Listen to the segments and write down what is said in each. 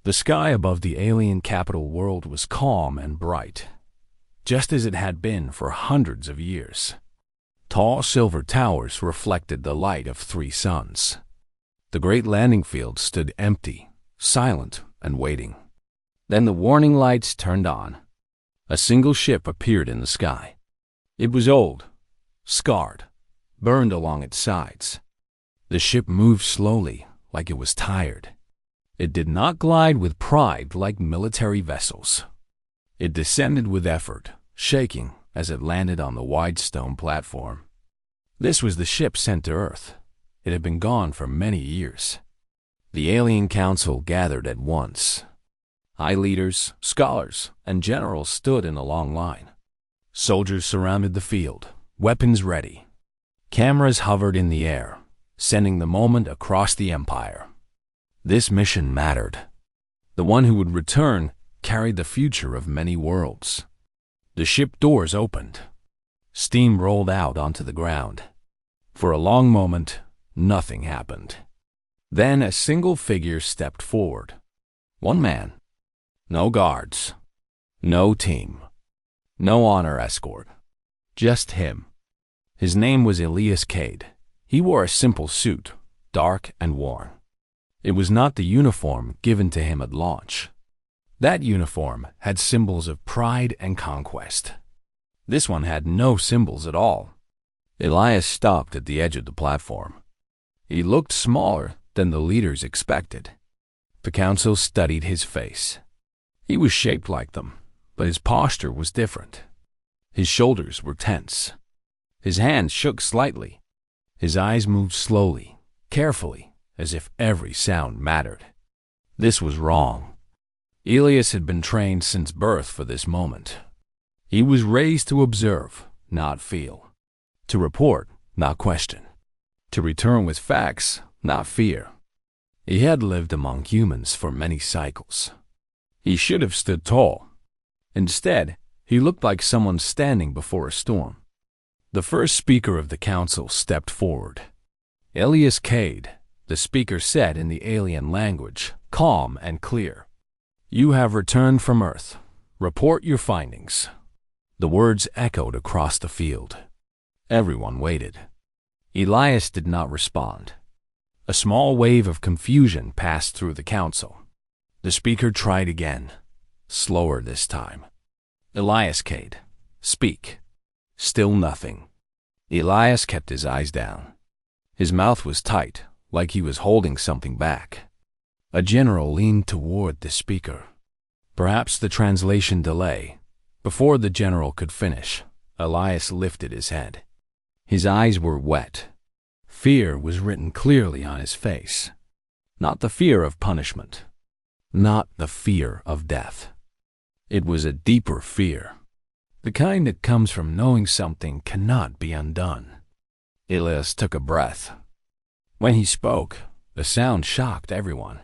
The sky above the alien capital world was calm and bright, just as it had been for hundreds of years. Tall silver towers reflected the light of 3 suns. The great landing field stood empty, silent, and waiting. Then the warning lights turned on. A single ship appeared in the sky. It was old, scarred, burned along its sides. The ship moved slowly, like it was tired. It did not glide with pride like military vessels. It descended with effort, shaking as it landed on the wide stone platform. This was the ship sent to Earth. It had been gone for many years. The alien council gathered at once. High leaders, scholars, and generals stood in a long line. Soldiers surrounded the field, weapons ready. Cameras hovered in the air, sending the moment across the empire. This mission mattered. The one who would return carried the future of many worlds. The ship doors opened. Steam rolled out onto the ground. For a long moment, nothing happened. Then a single figure stepped forward. One man. No guards. No team. No honor escort. Just him. His name was Elias Cade. He wore a simple suit, dark and worn. It was not the uniform given to him at launch. That uniform had symbols of pride and conquest. This one had no symbols at all. Elias stopped at the edge of the platform. He looked smaller than the leaders expected. The council studied his face. He was shaped like them, but his posture was different. His shoulders were tense. His hands shook slightly. His eyes moved slowly, carefully, as if every sound mattered. This was wrong. Elias had been trained since birth for this moment. He was raised to observe, not feel. To report, not question. To return with facts, not fear. He had lived among humans for many cycles. He should have stood tall. Instead, he looked like someone standing before a storm. The first speaker of the council stepped forward. Elias Cade, the speaker said in the alien language, calm and clear. "You have returned from Earth. Report your findings." The words echoed across the field. Everyone waited. Elias did not respond. A small wave of confusion passed through the council. The speaker tried again, slower this time. "Elias Cade, speak." Still nothing. Elias kept his eyes down. His mouth was tight, like he was holding something back. A general leaned toward the speaker. Perhaps the translation delay. Before the general could finish, Elias lifted his head. His eyes were wet. Fear was written clearly on his face. Not the fear of punishment. Not the fear of death. It was a deeper fear. The kind that comes from knowing something cannot be undone. Elias took a breath. When he spoke, the sound shocked everyone.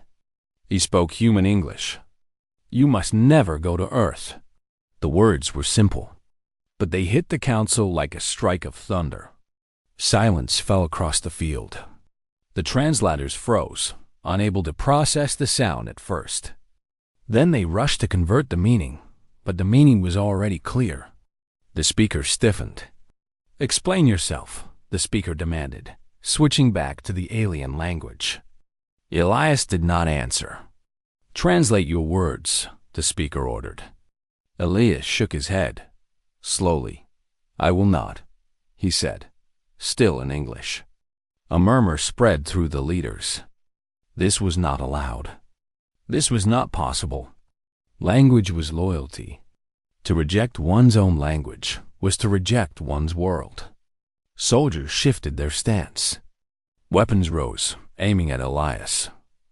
He spoke human English. "You must never go to Earth." The words were simple, but they hit the council like a strike of thunder. Silence fell across the field. The translators froze, unable to process the sound at first. Then they rushed to convert the meaning, but the meaning was already clear. The speaker stiffened. "Explain yourself," the speaker demanded, switching back to the alien language. Elias did not answer. "Translate your words," the speaker ordered. Elias shook his head. Slowly. "I will not," he said, still in English. A murmur spread through the leaders. This was not allowed. This was not possible. Language was loyalty. To reject one's own language was to reject one's world. Soldiers shifted their stance. Weapons rose, aiming at Elias.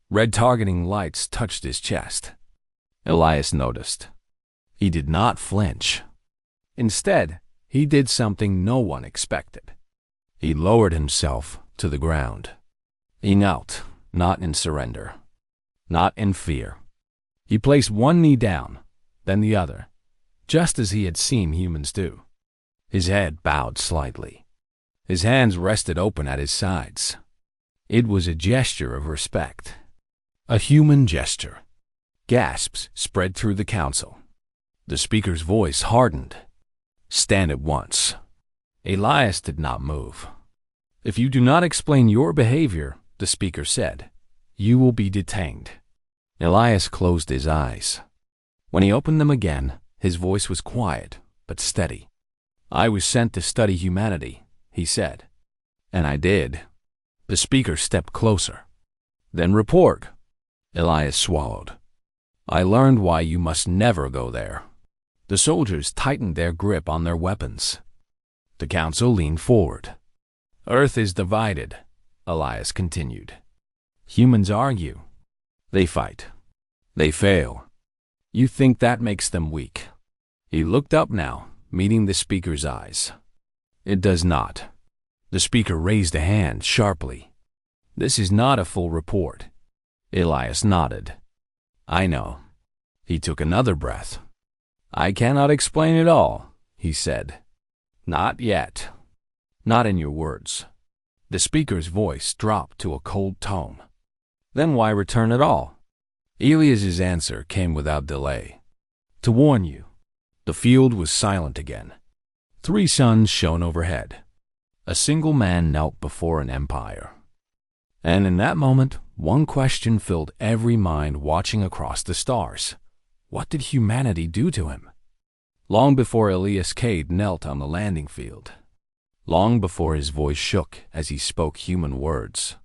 Red targeting lights touched his chest. Elias noticed. He did not flinch. Instead, he did something no one expected. He lowered himself to the ground. He knelt, not in surrender, not in fear. He placed one knee down, then the other, just as he had seen humans do. His head bowed slightly. His hands rested open at his sides. It was a gesture of respect. A human gesture. Gasps spread through the council. The speaker's voice hardened. "Stand at once." Elias did not move. "If you do not explain your behavior," the speaker said, "you will be detained." Elias closed his eyes. When he opened them again, his voice was quiet but steady. "I was sent to study humanity," he said. "And I did." The speaker stepped closer. "Then report." Elias swallowed. "I learned why you must never go there." The soldiers tightened their grip on their weapons. The council leaned forward. "Earth is divided," Elias continued. "Humans argue. They fight. They fail. You think that makes them weak." He looked up now, meeting the speaker's eyes. "It does not." The speaker raised a hand sharply. "This is not a full report." Elias nodded. "I know." He took another breath. "I cannot explain it all," he said. "Not yet. Not in your words." The speaker's voice dropped to a cold tone. "Then why return at all?" Elias's answer came without delay. "To warn you." The field was silent again. 3 suns shone overhead. A single man knelt before an empire. And in that moment, one question filled every mind watching across the stars. What did humanity do to him? Long before Elias Cade knelt on the landing field. Long before his voice shook as he spoke human words.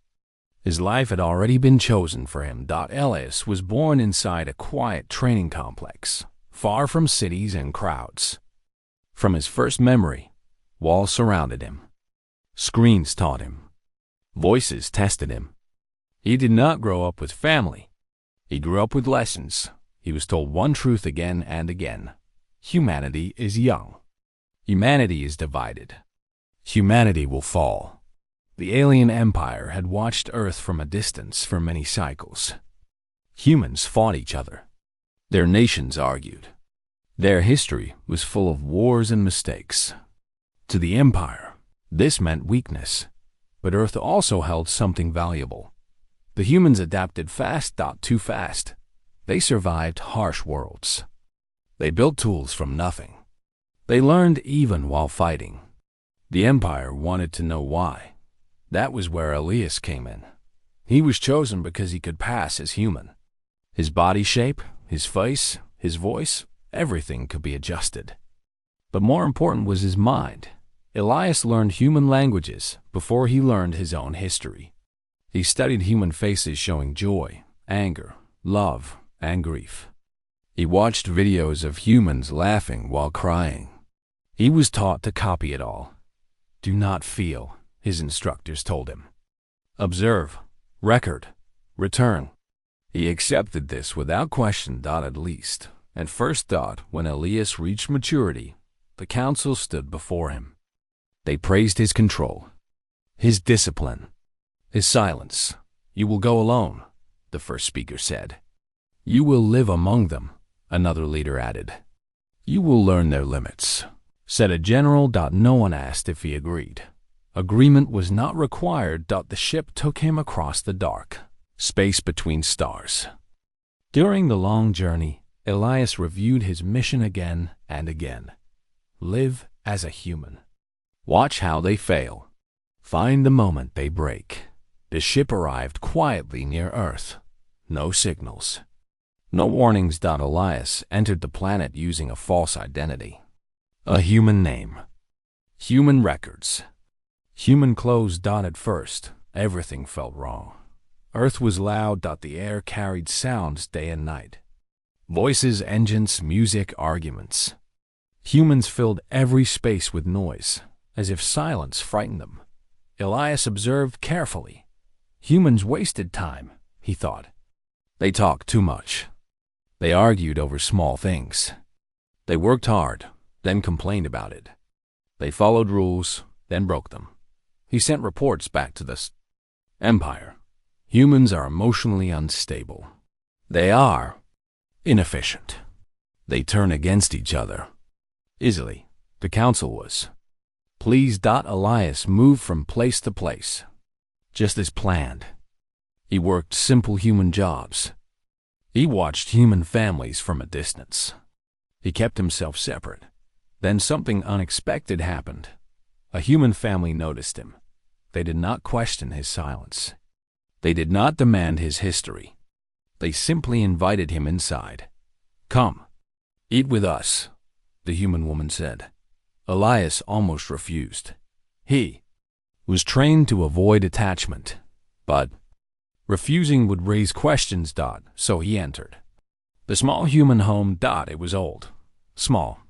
His life had already been chosen for him. Elias was born inside a quiet training complex, far from cities and crowds. From his first memory, walls surrounded him. Screens taught him. Voices tested him. He did not grow up with family. He grew up with lessons. He was told one truth again and again. Humanity is young. Humanity is divided. Humanity will fall. The alien empire had watched Earth from a distance for many cycles. Humans fought each other. Their nations argued. Their history was full of wars and mistakes. To the empire, this meant weakness, but Earth also held something valuable. The humans adapted fast, too fast. They survived harsh worlds. They built tools from nothing. They learned even while fighting. The empire wanted to know why. That was where Elias came in. He was chosen because he could pass as human. His body shape, his face, his voice, everything could be adjusted. But more important was his mind. Elias learned human languages before he learned his own history. He studied human faces showing joy, anger, love, and grief. He watched videos of humans laughing while crying. He was taught to copy it all. "Do not feel," his instructors told him. "Observe, record, return." He accepted this without question. At least, at first thought, when Elias reached maturity, the council stood before him. They praised his control, his discipline, his silence. "You will go alone," the first speaker said. "You will live among them," another leader added. "You will learn their limits," said a general. No one asked if he agreed. Agreement was not required. The ship took him across the dark space between stars. During the long journey, Elias reviewed his mission again and again. Live as a human. Watch how they fail. Find the moment they break. The ship arrived quietly near Earth. No signals. No warnings. Elias entered the planet using a false identity. A human name. Human records. Human clothes. At first, everything felt wrong. Earth was loud. The air carried sounds day and night. Voices, engines, music, arguments. Humans filled every space with noise, as if silence frightened them. Elias observed carefully. Humans wasted time, he thought. They talked too much. They argued over small things. They worked hard, then complained about it. They followed rules, then broke them. He sent reports back to the Empire. Humans are emotionally unstable. They are inefficient. They turn against each other. Easily, the council was. Please. Elias moved from place to place, just as planned. He worked simple human jobs. He watched human families from a distance. He kept himself separate. Then something unexpected happened. A human family noticed him. They did not question his silence. They did not demand his history. They simply invited him inside. "Come, eat with us," the human woman said. Elias almost refused. He was trained to avoid attachment, but refusing would raise questions. So he entered. The small human home. It was old, small,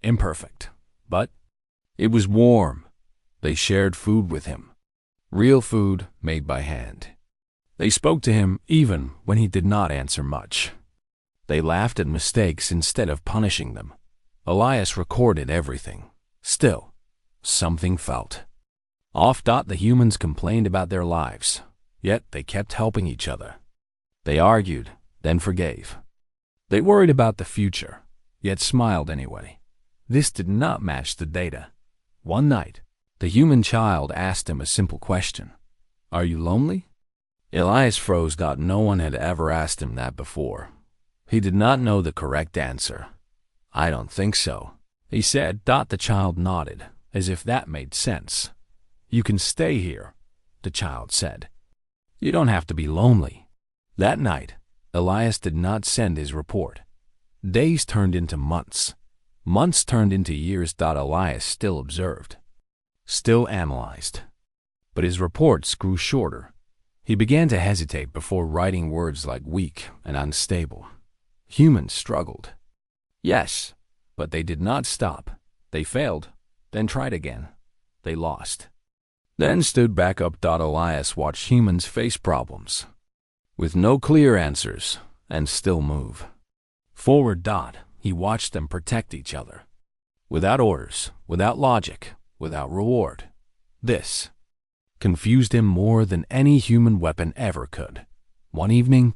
imperfect, but it was warm. They shared food with him. Real food made by hand. They spoke to him even when he did not answer much. They laughed at mistakes instead of punishing them. Elias recorded everything. Still, something felt off. The humans complained about their lives, yet they kept helping each other. They argued, then forgave. They worried about the future, yet smiled anyway. This did not match the data. One night, the human child asked him a simple question. "Are you lonely?" Elias froze. No one had ever asked him that before. He did not know the correct answer. "I don't think so," he said. The child nodded, as if that made sense. "You can stay here," the child said. "You don't have to be lonely." That night, Elias did not send his report. Days turned into months. Months turned into years. Elias still observed, still analyzed. But his reports grew shorter. He began to hesitate before writing words like weak and unstable. Humans struggled. Yes, but they did not stop. They failed, then tried again. They lost. Then stood back up. Elias watched humans face problems with no clear answers and still move forward. He watched them protect each other. Without orders, without logic, without reward. This confused him more than any human weapon ever could. One evening,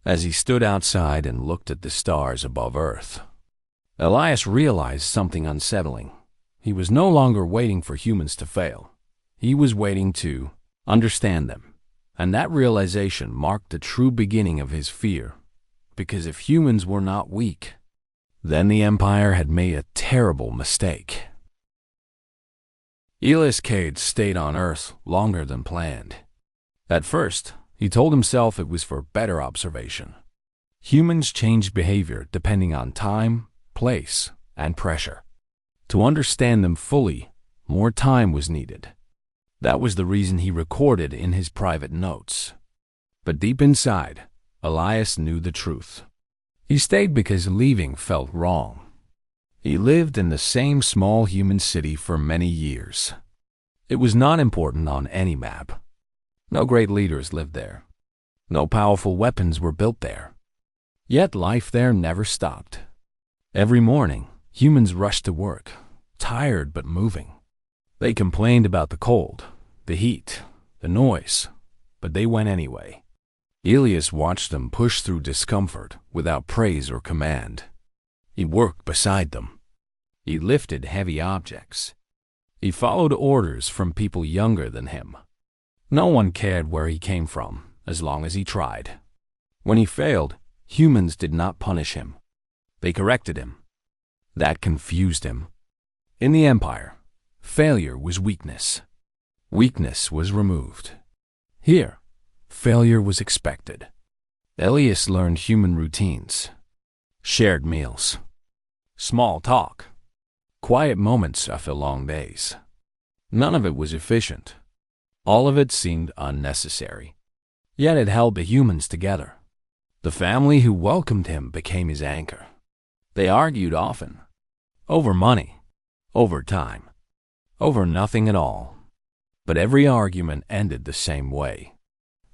as he stood outside and looked at the stars above Earth, Elias realized something unsettling. He was no longer waiting for humans to fail. He was waiting to understand them. And that realization marked the true beginning of his fear. Because if humans were not weak, then the Empire had made a terrible mistake. Elias Cade stayed on Earth longer than planned. At first, he told himself it was for better observation. Humans changed behavior depending on time, place, and pressure. To understand them fully, more time was needed. That was the reason he recorded in his private notes. But deep inside, Elias knew the truth. He stayed because leaving felt wrong. He lived in the same small human city for many years. It was not important on any map. No great leaders lived there. No powerful weapons were built there. Yet life there never stopped. Every morning, humans rushed to work, tired but moving. They complained about the cold, the heat, the noise, but they went anyway. Elias watched them push through discomfort without praise or command. He worked beside them. He lifted heavy objects. He followed orders from people younger than him. No one cared where he came from, as long as he tried. When he failed, humans did not punish him. They corrected him. That confused him. In the Empire, failure was weakness. Weakness was removed. Here, failure was expected. Elias learned human routines. Shared meals. Small talk. Quiet moments after long days. None of it was efficient. All of it seemed unnecessary. Yet it held the humans together. The family who welcomed him became his anchor. They argued often. Over money. Over time. Over nothing at all. But every argument ended the same way.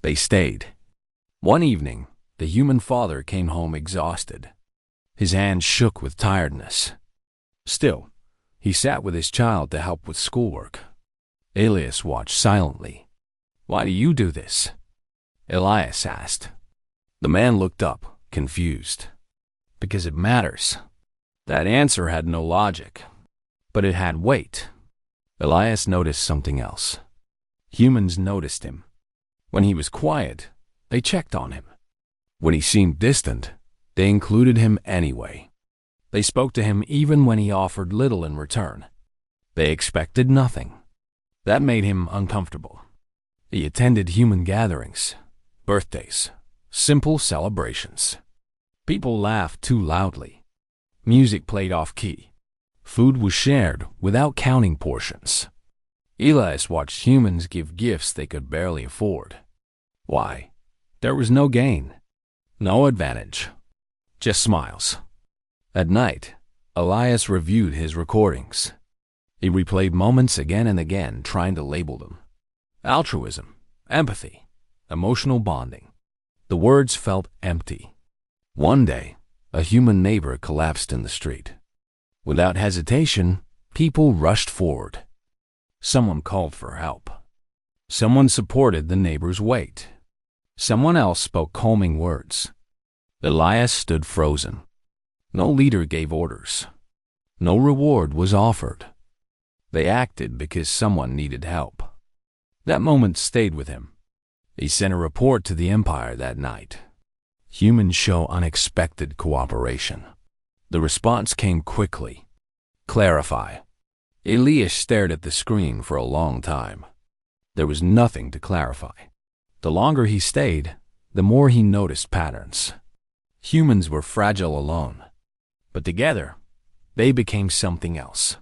They stayed. One evening, the human father came home exhausted. His hands shook with tiredness. Still, he sat with his child to help with schoolwork. Elias watched silently. "Why do you do this?" Elias asked. The man looked up, confused. "Because it matters." That answer had no logic, but it had weight. Elias noticed something else. Humans noticed him. When he was quiet, they checked on him. When he seemed distant, they included him anyway. They spoke to him even when he offered little in return. They expected nothing. That made him uncomfortable. He attended human gatherings, birthdays, simple celebrations. People laughed too loudly. Music played off-key. Food was shared without counting portions. Elias watched humans give gifts they could barely afford. Why? There was no gain, no advantage, just smiles. At night, Elias reviewed his recordings. He replayed moments again and again, trying to label them. Altruism, empathy, emotional bonding. The words felt empty. One day, a human neighbor collapsed in the street. Without hesitation, people rushed forward. Someone called for help. Someone supported the neighbor's weight. Someone else spoke calming words. Elias stood frozen. No leader gave orders. No reward was offered. They acted because someone needed help. That moment stayed with him. He sent a report to the Empire that night. Humans show unexpected cooperation. The response came quickly. Clarify. Elias stared at the screen for a long time. There was nothing to clarify. The longer he stayed, the more he noticed patterns. Humans were fragile alone, but together, they became something else.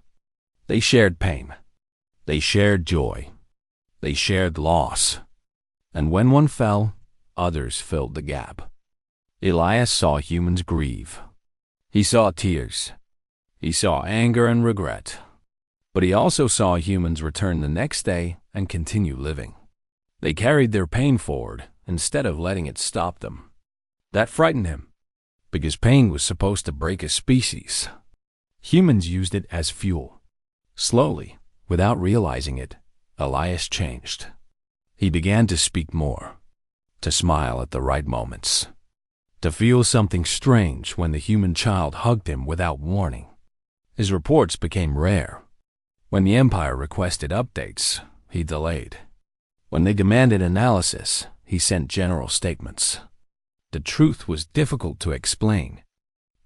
They shared pain. They shared joy. They shared loss. And when one fell, others filled the gap. Elias saw humans grieve. He saw tears. He saw anger and regret. But he also saw humans return the next day and continue living. They carried their pain forward instead of letting it stop them. That frightened him, because pain was supposed to break a species. Humans used it as fuel. Slowly, without realizing it, Elias changed. He began to speak more, to smile at the right moments, to feel something strange when the human child hugged him without warning. His reports became rare. When the Empire requested updates, he delayed. When they demanded analysis, he sent general statements. The truth was difficult to explain.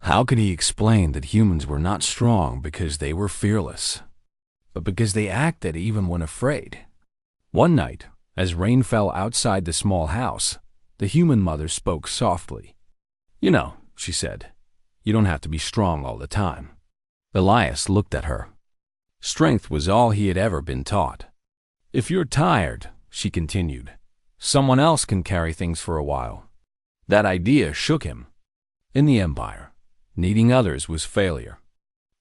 How could he explain that humans were not strong because they were fearless, but because they acted even when afraid? One night, as rain fell outside the small house, the human mother spoke softly. "You know," she said, "you don't have to be strong all the time." Elias looked at her. Strength was all he had ever been taught. "If you're tired," she continued, "someone else can carry things for a while." That idea shook him. In the Empire, needing others was failure.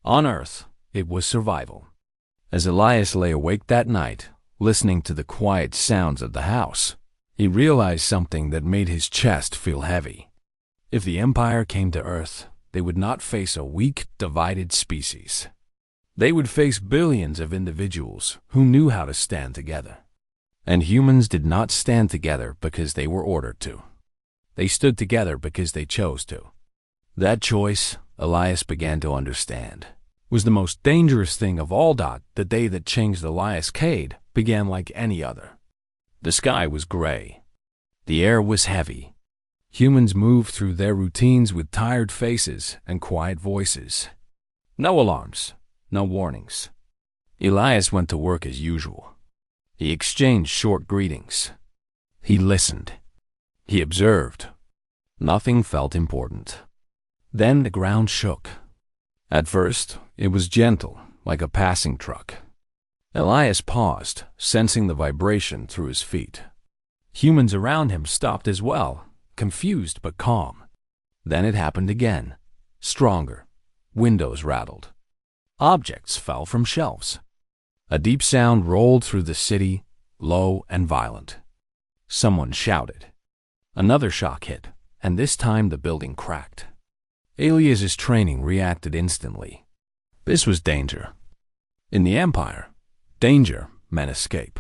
On Earth, it was survival. As Elias lay awake that night, listening to the quiet sounds of the house, he realized something that made his chest feel heavy. If the Empire came to Earth, they would not face a weak, divided species. They would face billions of individuals who knew how to stand together. And humans did not stand together because they were ordered to. They stood together because they chose to. That choice, Elias began to understand, was the most dangerous thing of all. The day that changed Elias Cade began like any other. The sky was gray. The air was heavy. Humans moved through their routines with tired faces and quiet voices. No alarms, no warnings. Elias went to work as usual. He exchanged short greetings. He listened. He observed. Nothing felt important. Then the ground shook. At first, it was gentle, like a passing truck. Elias paused, sensing the vibration through his feet. Humans around him stopped as well, confused but calm. Then it happened again, stronger. Windows rattled. Objects fell from shelves. A deep sound rolled through the city, low and violent. Someone shouted. Another shock hit, and this time the building cracked. Elias's training reacted instantly. This was danger. In the Empire, danger meant escape.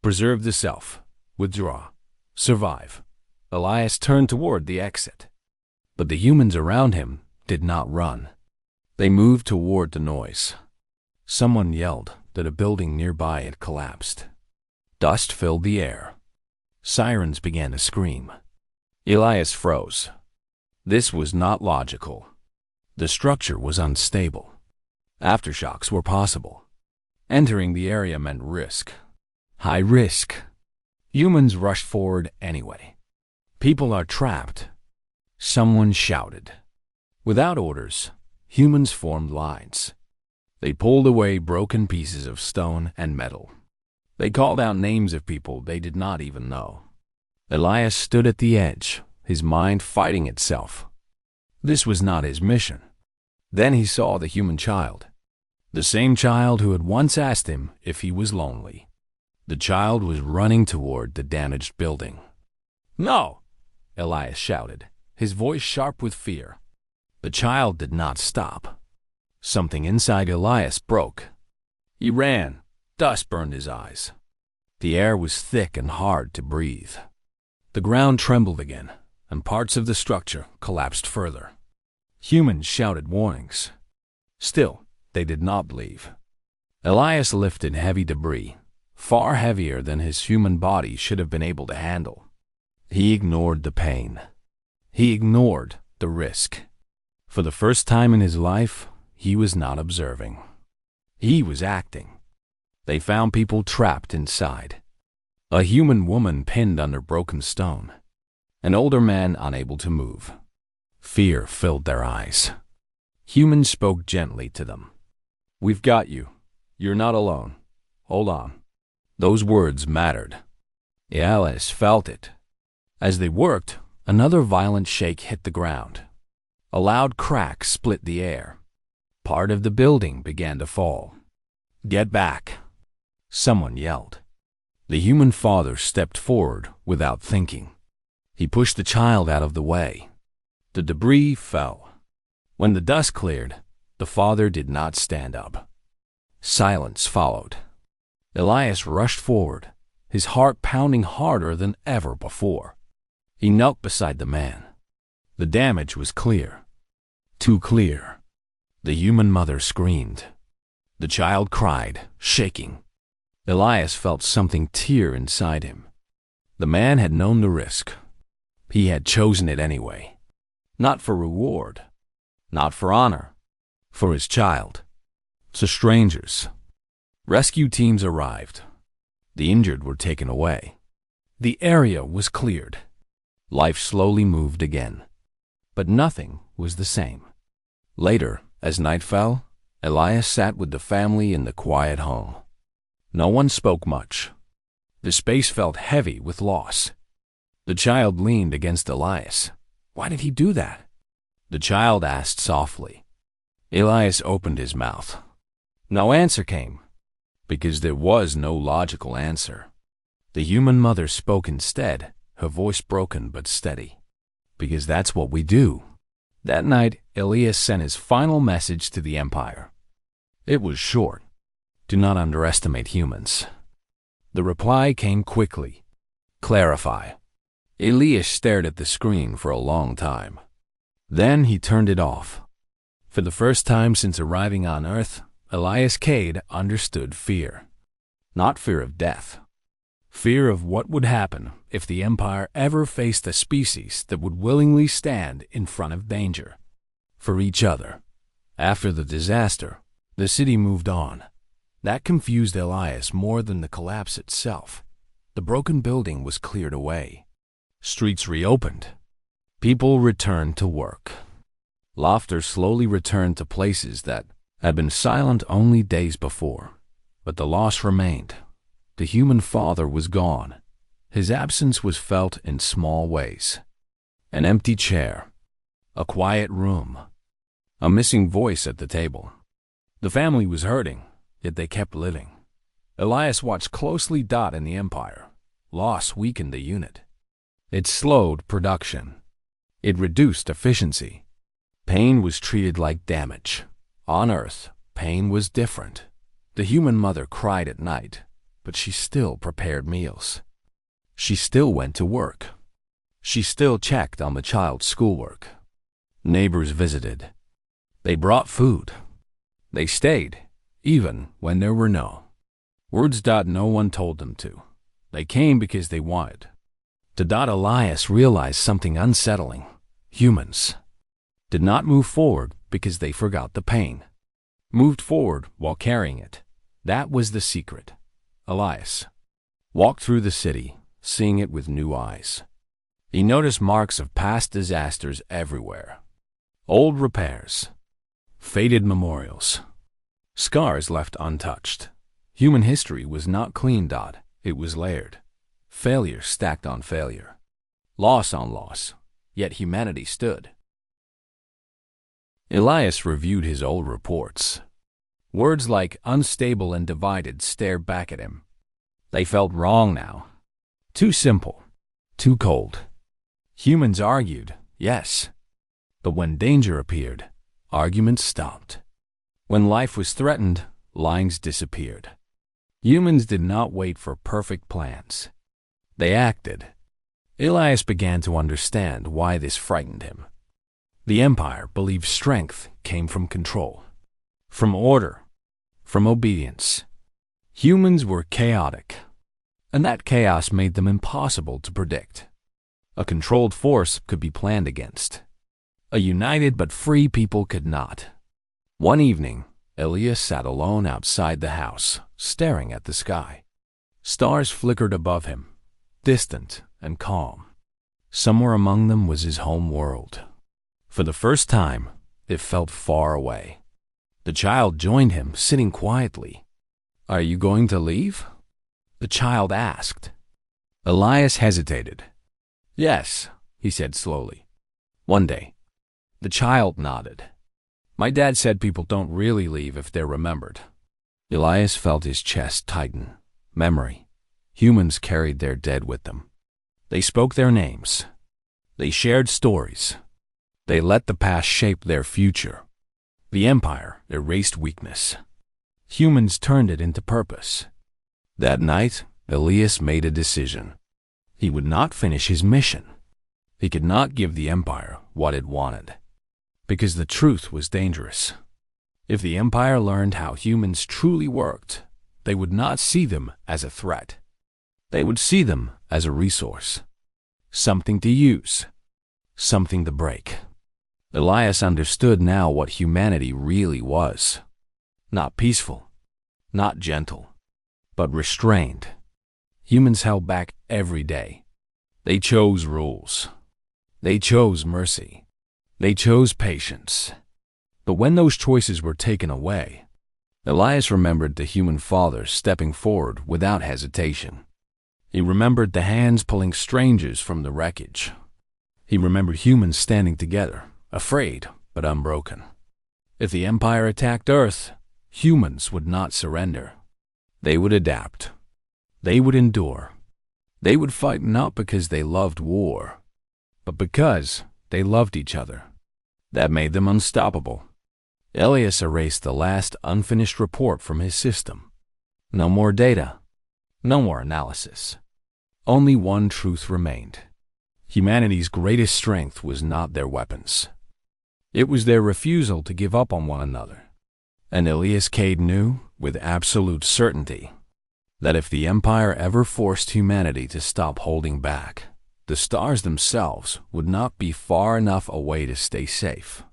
Preserve the self, withdraw, survive. Elias turned toward the exit. But the humans around him did not run. They moved toward the noise. Someone yelled that a building nearby had collapsed. Dust filled the air. Sirens began to scream. Elias froze. This was not logical. The structure was unstable. Aftershocks were possible. Entering the area meant risk. High risk. Humans rushed forward anyway. People are trapped. Someone shouted. Without orders, humans formed lines. They pulled away broken pieces of stone and metal. They called out names of people they did not even know. Elias stood at the edge, his mind fighting itself. This was not his mission. Then he saw the human child. The same child who had once asked him if he was lonely. The child was running toward the damaged building. "No!" Elias shouted, his voice sharp with fear. The child did not stop. Something inside Elias broke. He ran. Dust burned his eyes. The air was thick and hard to breathe. The ground trembled again, and parts of the structure collapsed further. Humans shouted warnings. Still, they did not believe. Elias lifted heavy debris, far heavier than his human body should have been able to handle. He ignored the pain. He ignored the risk. For the first time in his life, he was not observing. He was acting. They found people trapped inside. A human woman pinned under broken stone. An older man unable to move. Fear filled their eyes. Humans spoke gently to them. "We've got you. You're not alone. Hold on." Those words mattered. Elias felt it. As they worked, another violent shake hit the ground. A loud crack split the air. Part of the building began to fall. "Get back!" Someone yelled. The human father stepped forward without thinking. He pushed the child out of the way. The debris fell. When the dust cleared, the father did not stand up. Silence followed. Elias rushed forward, his heart pounding harder than ever before. He knelt beside the man. The damage was clear. Too clear. The human mother screamed. The child cried, shaking. Elias felt something tear inside him. The man had known the risk. He had chosen it anyway. Not for reward. Not for honor. For his child. To strangers. Rescue teams arrived. The injured were taken away. The area was cleared. Life slowly moved again. But nothing was the same. Later, as night fell, Elias sat with the family in the quiet home. No one spoke much. The space felt heavy with loss. The child leaned against Elias. "Why did he do that?" The child asked softly. Elias opened his mouth. No answer came, because there was no logical answer. The human mother spoke instead, her voice broken but steady. "Because that's what we do." That night, Elias sent his final message to the Empire. It was short. Do not underestimate humans. The reply came quickly. Clarify. Elias stared at the screen for a long time. Then he turned it off. For the first time since arriving on Earth, Elias Cade understood fear. Not fear of death. Fear of what would happen if the Empire ever faced a species that would willingly stand in front of danger. For each other. After the disaster, the city moved on. That confused Elias more than the collapse itself. The broken building was cleared away. Streets reopened. People returned to work. Laughter slowly returned to places that had been silent only days before. But the loss remained. The human father was gone. His absence was felt in small ways. An empty chair. A quiet room. A missing voice at the table. The family was hurting, yet they kept living. Elias watched closely Dot in the Empire. Loss weakened the unit. It slowed production. It reduced efficiency. Pain was treated like damage. On Earth, pain was different. The human mother cried at night, but she still prepared meals. She still went to work. She still checked on the child's schoolwork. Neighbors visited. They brought food. They stayed, even when there were no words. No one told them to. They came because they wanted. Elias realized something unsettling. Humans did not move forward because they forgot the pain. Moved forward while carrying it. That was the secret. Elias walked through the city, seeing it with new eyes. He noticed marks of past disasters everywhere. Old repairs, faded memorials, scars left untouched. Human history was not clean. It was layered. Failure stacked on failure. Loss on loss. Yet humanity stood. Elias reviewed his old reports. Words like unstable and divided stared back at him. They felt wrong now. Too simple. Too cold. Humans argued, yes. But when danger appeared, arguments stopped. When life was threatened, lines disappeared. Humans did not wait for perfect plans. They acted. Elias began to understand why this frightened him. The Empire believed strength came from control, from order, from obedience. Humans were chaotic, and that chaos made them impossible to predict. A controlled force could be planned against. A united but free people could not. One evening, Elias sat alone outside the house, staring at the sky. Stars flickered above him, distant and calm. Somewhere among them was his home world. For the first time, it felt far away. The child joined him, sitting quietly. "Are you going to leave?" the child asked. Elias hesitated. "Yes," he said slowly. "One day." The child nodded. "My dad said people don't really leave if they're remembered." Elias felt his chest tighten. Memory. Humans carried their dead with them. They spoke their names. They shared stories. They let the past shape their future. The Empire erased weakness. Humans turned it into purpose. That night, Elias made a decision. He would not finish his mission. He could not give the Empire what it wanted, because the truth was dangerous. If the Empire learned how humans truly worked, they would not see them as a threat. They would see them as a resource. Something to use. Something to break. Elias understood now what humanity really was. Not peaceful, not gentle, but restrained. Humans held back every day. They chose rules. They chose mercy. They chose patience. But when those choices were taken away, Elias remembered the human father stepping forward without hesitation. He remembered the hands pulling strangers from the wreckage. He remembered humans standing together, afraid but unbroken. If the Empire attacked Earth, humans would not surrender. They would adapt. They would endure. They would fight not because they loved war, but because they loved each other. That made them unstoppable. Elias erased the last unfinished report from his system. No more data. No more analysis. Only one truth remained. Humanity's greatest strength was not their weapons. It was their refusal to give up on one another. And Elias Cade knew, with absolute certainty, that if the Empire ever forced humanity to stop holding back, the stars themselves would not be far enough away to stay safe.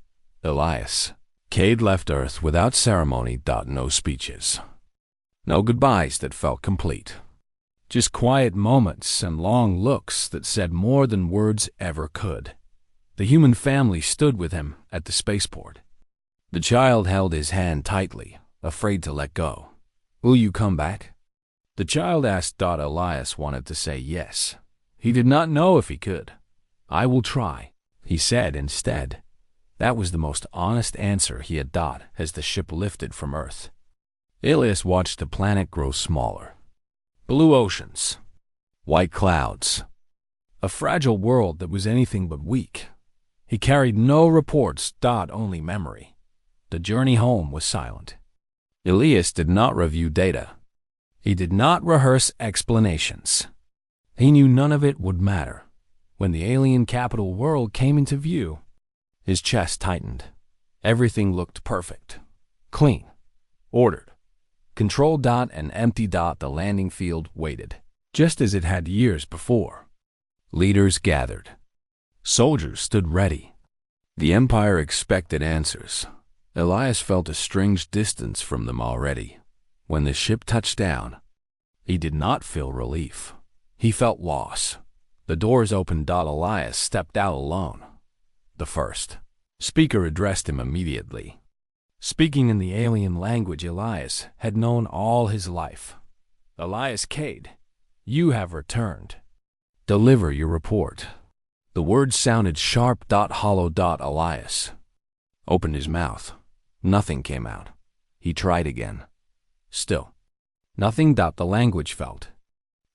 Elias Cade left Earth without ceremony. No speeches. No goodbyes that felt complete. Just quiet moments and long looks that said more than words ever could. The human family stood with him at the spaceport. The child held his hand tightly, afraid to let go. "Will you come back?" The child asked. Elias wanted to say yes. He did not know if he could. "I will try," he said instead. That was the most honest answer he had got as the ship lifted from Earth. Elias watched the planet grow smaller. Blue oceans, white clouds, a fragile world that was anything but weak. He carried no reports. Only memory. The journey home was silent. Elias did not review data. He did not rehearse explanations. He knew none of it would matter. When the alien capital world came into view, his chest tightened. Everything looked perfect, clean, ordered. Control. And empty. The landing field waited, just as it had years before. Leaders gathered. Soldiers stood ready. The Empire expected answers. Elias felt a strange distance from them already. When the ship touched down, he did not feel relief. He felt loss. The doors opened. Elias stepped out alone. The first speaker addressed him immediately. Speaking in the alien language Elias had known all his life. Elias Cade, you have returned. Deliver your report. The words sounded sharp. Hollow. Elias opened his mouth. Nothing came out. He tried again. Still, nothing. The language felt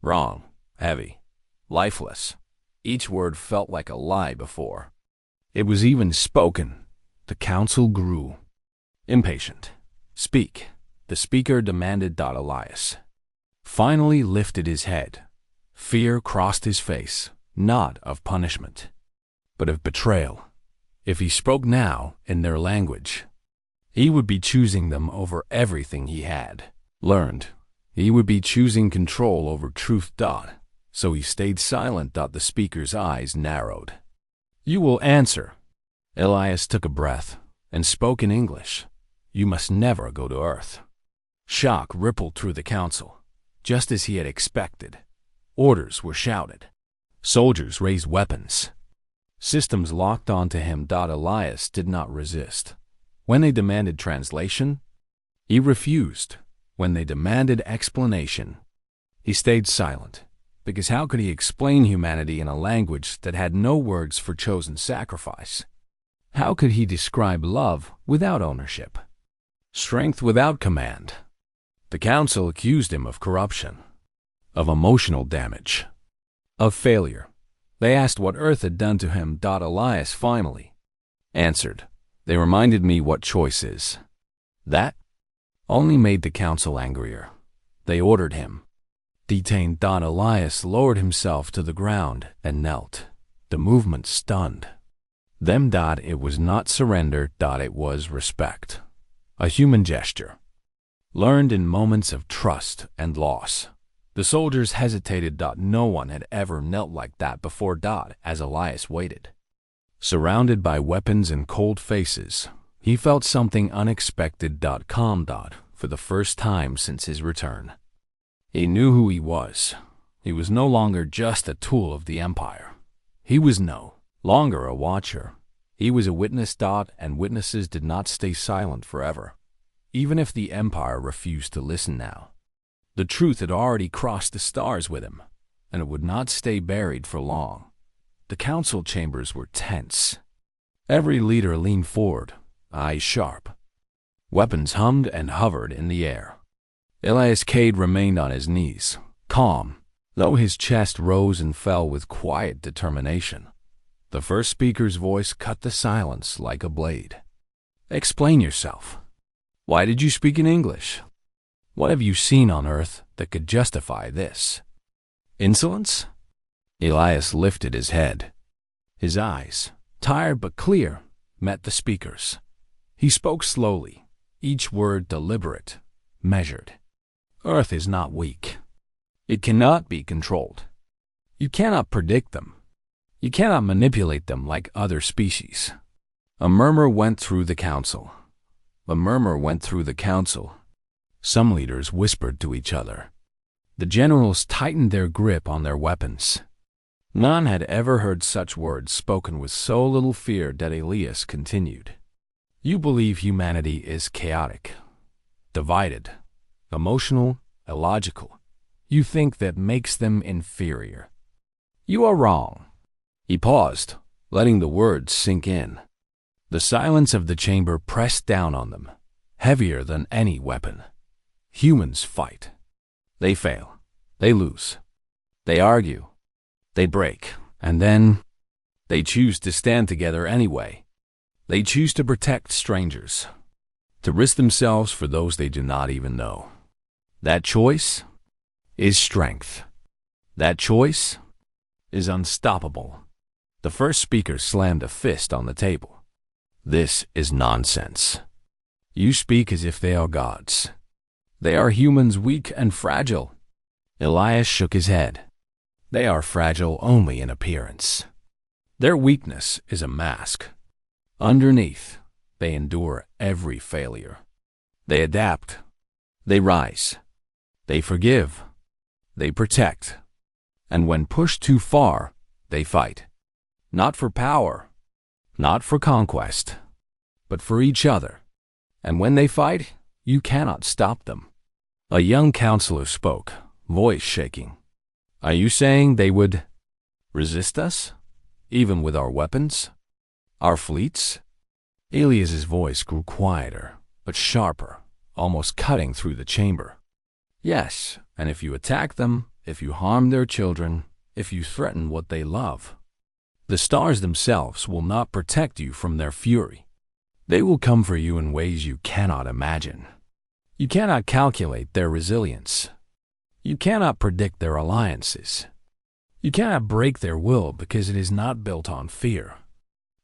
wrong, heavy, lifeless. Each word felt like a lie before it was even spoken. The council grew impatient. Speak, the speaker demanded. Elias finally lifted his head. Fear crossed his face, not of punishment, but of betrayal. If he spoke now in their language, he would be choosing them over everything he had learned. He would be choosing control over truth. So he stayed silent. The speaker's eyes narrowed. You will answer. Elias took a breath and spoke in English. You must never go to Earth. Shock rippled through the council. Just as he had expected, orders were shouted. Soldiers raised weapons. Systems locked onto him. Elias did not resist. When they demanded translation, he refused. When they demanded explanation, he stayed silent. Because how could he explain humanity in a language that had no words for chosen sacrifice? How could he describe love without ownership? Strength without command? The council accused him of corruption, of emotional damage, of failure. They asked what Earth had done to him. Elias finally answered. They reminded me what choice is. That only made the council angrier. They ordered him detained. Elias lowered himself to the ground and knelt. The movement stunned them. It was not surrender. It was respect. A human gesture, learned in moments of trust and loss. The soldiers hesitated. No one had ever knelt like that before. As Elias waited, surrounded by weapons and cold faces, he felt something unexpected. Calm. For the first time since his return, he knew who he was. He was no longer just a tool of the Empire. He was no longer a watcher. He was a witness. And witnesses did not stay silent forever, even if the Empire refused to listen now. The truth had already crossed the stars with him, and it would not stay buried for long. The council chambers were tense. Every leader leaned forward, eyes sharp. Weapons hummed and hovered in the air. Elias Cade remained on his knees, calm, though his chest rose and fell with quiet determination. The first speaker's voice cut the silence like a blade. Explain yourself. Why did you speak in English? What have you seen on Earth that could justify this? Insolence? Elias lifted his head. His eyes, tired but clear, met the speaker's. He spoke slowly, each word deliberate, measured. Earth is not weak. It cannot be controlled. You cannot predict them. You cannot manipulate them like other species. A murmur went through the council. A murmur went through the council. Some leaders whispered to each other. The generals tightened their grip on their weapons. None had ever heard such words spoken with so little fear. Elias continued. You believe humanity is chaotic, divided, emotional, illogical. You think that makes them inferior. You are wrong. He paused, letting the words sink in. The silence of the chamber pressed down on them, heavier than any weapon. Humans fight. They fail. They lose. They argue. They break. And then they choose to stand together anyway. They choose to protect strangers, to risk themselves for those they do not even know. That choice is strength. That choice is unstoppable. The first speaker slammed a fist on the table. This is nonsense. You speak as if they are gods. They are humans, weak and fragile. Elias shook his head. They are fragile only in appearance. Their weakness is a mask. Underneath, they endure every failure. They adapt. They rise. They forgive. They protect. And when pushed too far, they fight. Not for power, not for conquest, but for each other. And when they fight, you cannot stop them. A young counselor spoke, voice shaking. Are you saying they would resist us, even with our weapons? Our fleets? Elias's voice grew quieter, but sharper, almost cutting through the chamber. Yes, and if you attack them, if you harm their children, if you threaten what they love, the stars themselves will not protect you from their fury. They will come for you in ways you cannot imagine. You cannot calculate their resilience. You cannot predict their alliances. You cannot break their will because it is not built on fear.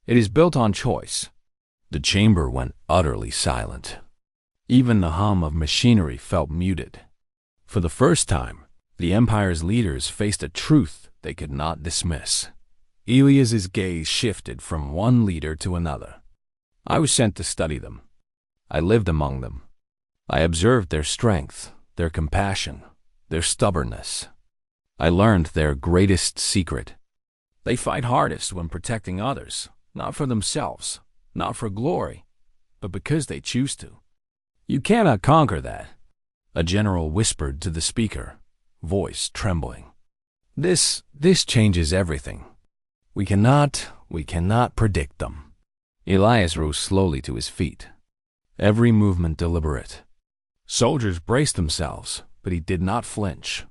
It is built on choice. The chamber went utterly silent. Even the hum of machinery felt muted. For the first time, the Empire's leaders faced a truth they could not dismiss. Elias's gaze shifted from one leader to another. I was sent to study them. I lived among them. I observed their strength, their compassion, their stubbornness. I learned their greatest secret. They fight hardest when protecting others, not for themselves, not for glory, but because they choose to. You cannot conquer that, a general whispered to the speaker, voice trembling. This changes everything. We cannot predict them. Elias rose slowly to his feet, every movement deliberate. Soldiers braced themselves, but he did not flinch.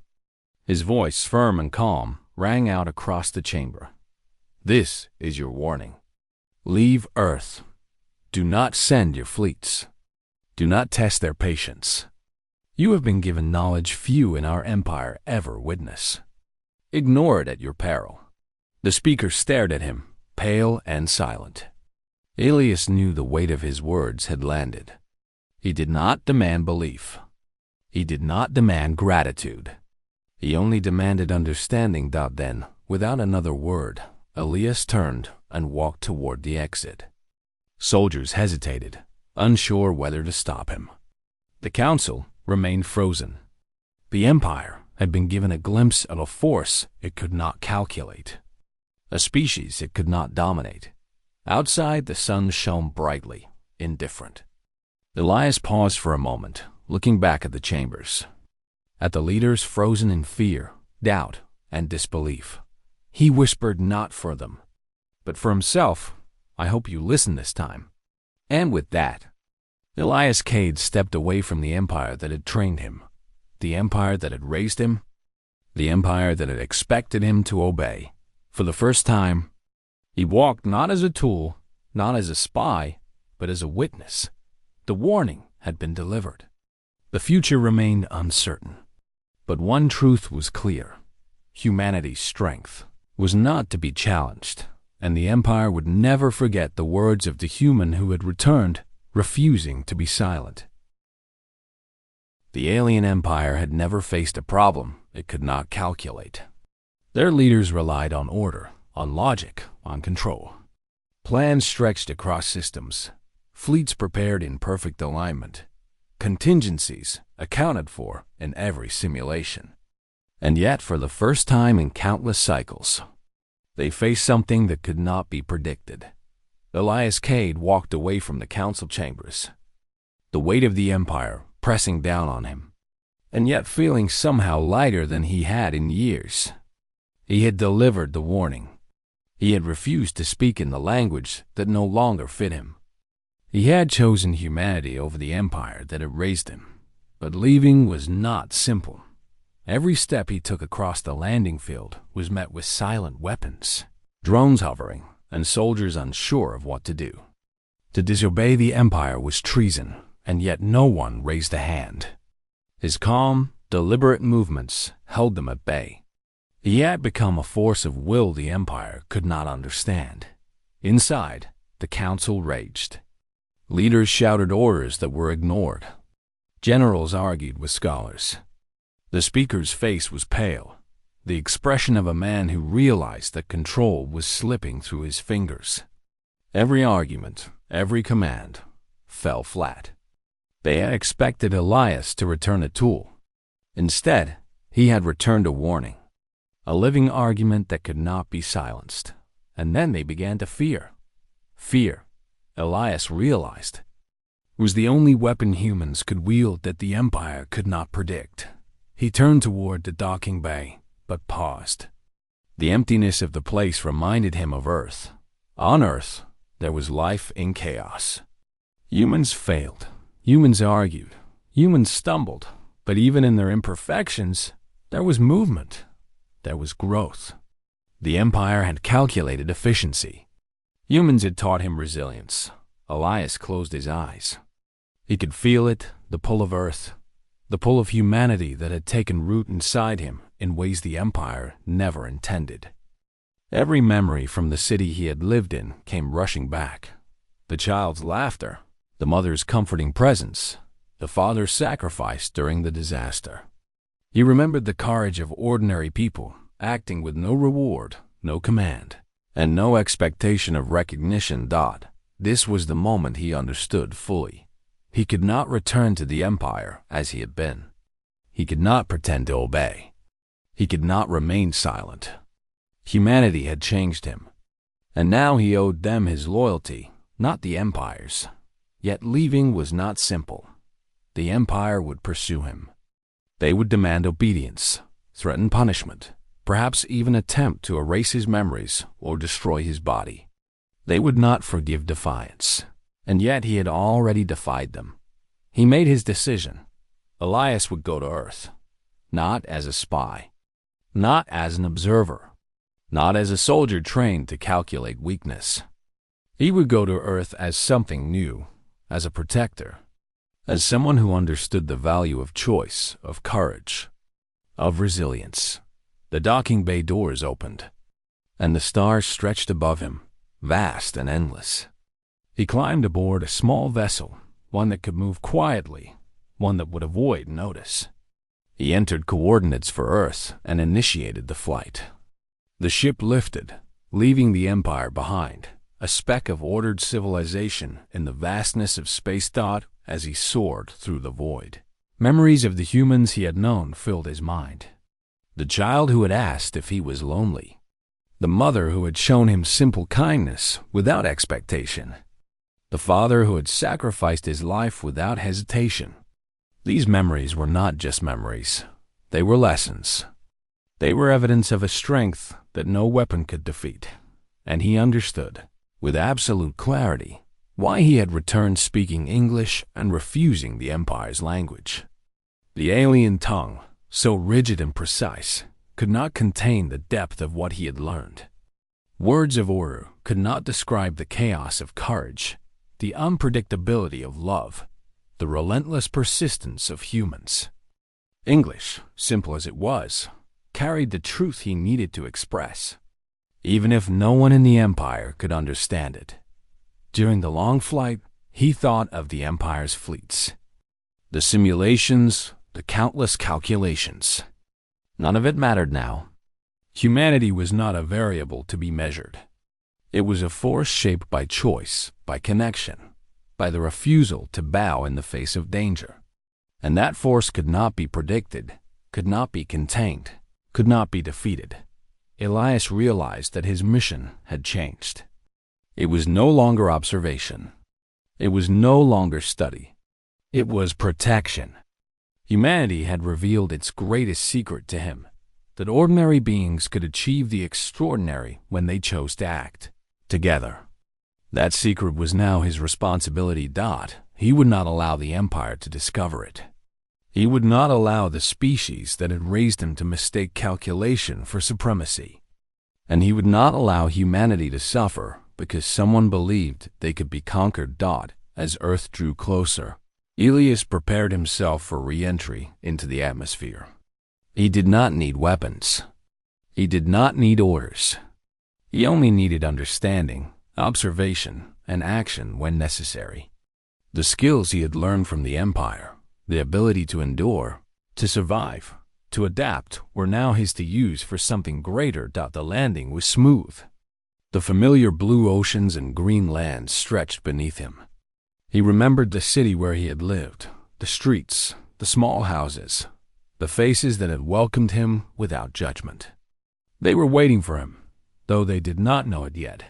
His voice, firm and calm, rang out across the chamber. This is your warning. Leave Earth. Do not send your fleets. Do not test their patience. You have been given knowledge few in our empire ever witness. Ignore it at your peril. The speaker stared at him, pale and silent. Elias knew the weight of his words had landed. He did not demand belief. He did not demand gratitude. He only demanded understanding. Then, without another word, Elias turned and walked toward the exit. Soldiers hesitated, unsure whether to stop him. The council remained frozen. The Empire had been given a glimpse of a force it could not calculate, a species it could not dominate. Outside, the sun shone brightly, indifferent. Elias paused for a moment, looking back at the chambers, at the leaders frozen in fear, doubt, and disbelief. He whispered not for them, but for himself, I hope you listen this time. And with that, Elias Cade stepped away from the empire that had trained him, the empire that had raised him, the empire that had expected him to obey. For the first time, he walked not as a tool, not as a spy, but as a witness. The warning had been delivered. The future remained uncertain. But one truth was clear. Humanity's strength was not to be challenged, and the Empire would never forget the words of the human who had returned, refusing to be silent. The alien empire had never faced a problem it could not calculate. Their leaders relied on order, on logic, on control. Plans stretched across systems, fleets prepared in perfect alignment, contingencies accounted for in every simulation. And yet, for the first time in countless cycles, they faced something that could not be predicted. Elias Cade walked away from the council chambers, the weight of the empire pressing down on him, and yet feeling somehow lighter than he had in years. He had delivered the warning. He had refused to speak in the language that no longer fit him. He had chosen humanity over the empire that had raised him, but leaving was not simple. Every step he took across the landing field was met with silent weapons, drones hovering, and soldiers unsure of what to do. To disobey the empire was treason, and yet no one raised a hand. His calm, deliberate movements held them at bay. He had become a force of will the empire could not understand. Inside, the council raged. Leaders shouted orders that were ignored. Generals argued with scholars. The speaker's face was pale. the expression of a man who realized that control was slipping through his fingers. Every argument, every command, fell flat. They had expected Elias to return a tool. Instead, he had returned a warning, a living argument that could not be silenced. And then they began to fear. Fear, Elias realized, was the only weapon humans could wield that the Empire could not predict. He turned toward the docking bay, but paused. The emptiness of the place reminded him of Earth. On Earth, there was life in chaos. Humans failed. Humans argued. Humans stumbled. But even in their imperfections, there was movement. There was growth. The Empire had calculated efficiency. Humans had taught him resilience. Elias closed his eyes. He could feel it, the pull of Earth, the pull of humanity that had taken root inside him in ways the Empire never intended. Every memory from the city he had lived in came rushing back. The child's laughter, the mother's comforting presence, the father's sacrifice during the disaster. He remembered the courage of ordinary people, acting with no reward, no command, and no expectation of recognition. This was the moment he understood fully. He could not return to the Empire as he had been. He could not pretend to obey. He could not remain silent. Humanity had changed him, and now he owed them his loyalty, not the Empire's. Yet leaving was not simple. The Empire would pursue him. They would demand obedience, threaten punishment, perhaps even attempt to erase his memories or destroy his body. They would not forgive defiance, and yet he had already defied them. He made his decision. Elias would go to Earth, not as a spy, not as an observer, not as a soldier trained to calculate weakness. He would go to Earth as something new, as a protector, as someone who understood the value of choice, of courage, of resilience. The docking bay doors opened, and the stars stretched above him, vast and endless. He climbed aboard a small vessel, one that could move quietly, one that would avoid notice. He entered coordinates for Earth and initiated the flight. The ship lifted, leaving the Empire behind, a speck of ordered civilization in the vastness of space. As he soared through the void, memories of the humans he had known filled his mind. The child who had asked if he was lonely. The mother who had shown him simple kindness without expectation. The father who had sacrificed his life without hesitation. These memories were not just memories. They were lessons. They were evidence of a strength that no weapon could defeat. And he understood, with absolute clarity, why he had returned speaking English and refusing the Empire's language. The alien tongue, so rigid and precise, could not contain the depth of what he had learned. Words of order could not describe the chaos of courage, the unpredictability of love, the relentless persistence of humans. English, simple as it was, carried the truth he needed to express, even if no one in the Empire could understand it. During the long flight, he thought of the Empire's fleets, the simulations, the countless calculations. None of it mattered now. Humanity was not a variable to be measured. It was a force shaped by choice, by connection, by the refusal to bow in the face of danger. And that force could not be predicted, could not be contained, could not be defeated. Elias realized that his mission had changed. It was no longer observation. It was no longer study. It was protection. Humanity had revealed its greatest secret to him, that ordinary beings could achieve the extraordinary when they chose to act together. That secret was now his responsibility. He would not allow the Empire to discover it. He would not allow the species that had raised him to mistake calculation for supremacy. And he would not allow humanity to suffer because someone believed they could be conquered. As Earth drew closer, Elias prepared himself for re-entry into the atmosphere. He did not need weapons. He did not need orders. He only needed understanding, observation, and action when necessary. The skills he had learned from the Empire, the ability to endure, to survive, to adapt were now his to use for something greater. The landing was smooth. The familiar blue oceans and green lands stretched beneath him. He remembered the city where he had lived, the streets, the small houses, the faces that had welcomed him without judgment. They were waiting for him, though they did not know it yet.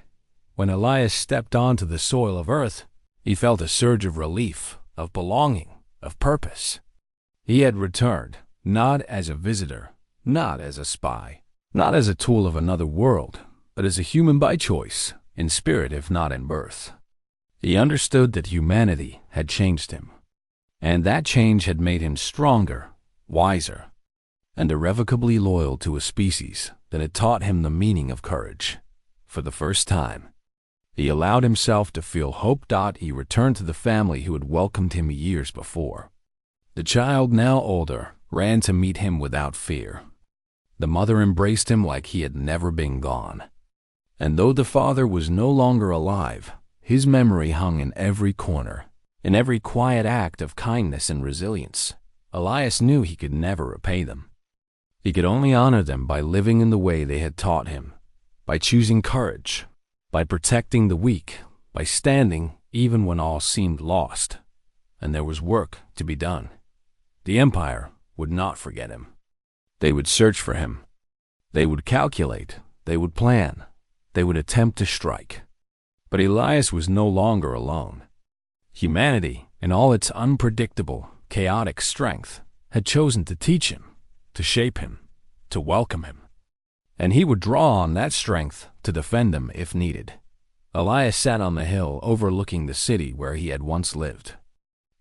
When Elias stepped onto the soil of Earth, he felt a surge of relief, of belonging, of purpose. He had returned, not as a visitor, not as a spy, not as a tool of another world, but as a human by choice, in spirit if not in birth. He understood that humanity had changed him, and that change had made him stronger, wiser, and irrevocably loyal to a species that had taught him the meaning of courage. For the first time, he allowed himself to feel hope. He returned to the family who had welcomed him years before. The child, now older, ran to meet him without fear. The mother embraced him like he had never been gone. And though the father was no longer alive, his memory hung in every corner, in every quiet act of kindness and resilience. Elias knew he could never repay them. He could only honor them by living in the way they had taught him, by choosing courage, by protecting the weak, by standing even when all seemed lost, and there was work to be done. The Empire would not forget him. They would search for him. They would calculate. They would plan. They would attempt to strike. But Elias was no longer alone. Humanity, in all its unpredictable, chaotic strength, had chosen to teach him, to shape him, to welcome him. And he would draw on that strength to defend them if needed. Elias sat on the hill overlooking the city where he had once lived.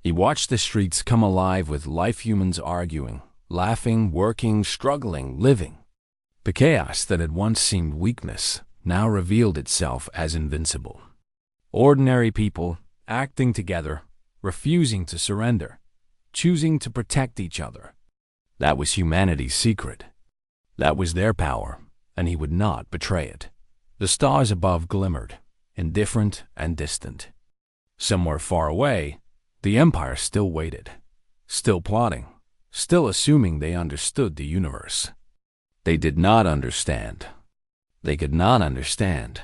He watched the streets come alive with life, humans arguing, laughing, working, struggling, living. The chaos that had once seemed weakness now revealed itself as invincible. Ordinary people, acting together, refusing to surrender, choosing to protect each other. That was humanity's secret. That was their power, and he would not betray it. The stars above glimmered, indifferent and distant. Somewhere far away, the Empire still waited, still plotting, still assuming they understood the universe. They did not understand. They could not understand.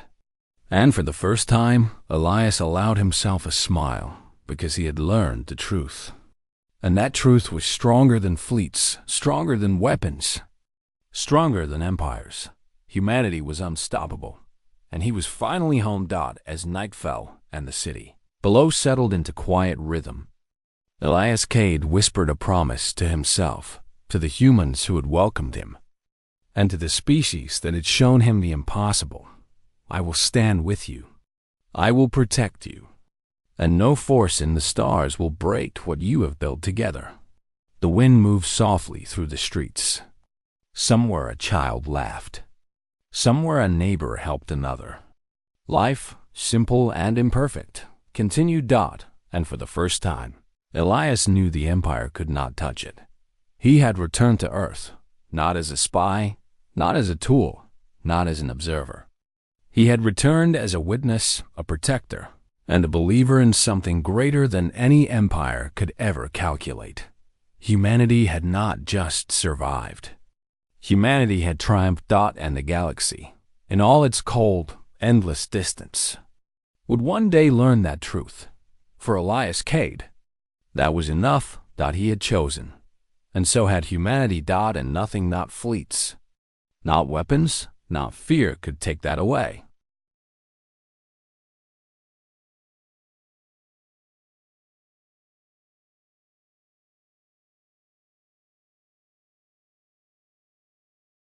And for the first time, Elias allowed himself a smile because he had learned the truth. And that truth was stronger than fleets, stronger than weapons, stronger than empires. Humanity was unstoppable, and he was finally home. As night fell and the city below settled into quiet rhythm, Elias Cade whispered a promise to himself, to the humans who had welcomed him, and to the species that had shown him the impossible. I will stand with you. I will protect you. And no force in the stars will break what you have built together. The wind moved softly through the streets. Somewhere a child laughed. Somewhere a neighbor helped another. Life, simple and imperfect, continued. And for the first time, Elias knew the Empire could not touch it. He had returned to Earth, not as a spy, not as a tool, not as an observer. He had returned as a witness, a protector, and a believer in something greater than any empire could ever calculate. Humanity had not just survived. Humanity had triumphed. And the galaxy, in all its cold, endless distance, would one day learn that truth. For Elias Cade, that was enough. He had chosen. And so had humanity. And nothing, not fleets, not weapons, not fear could take that away.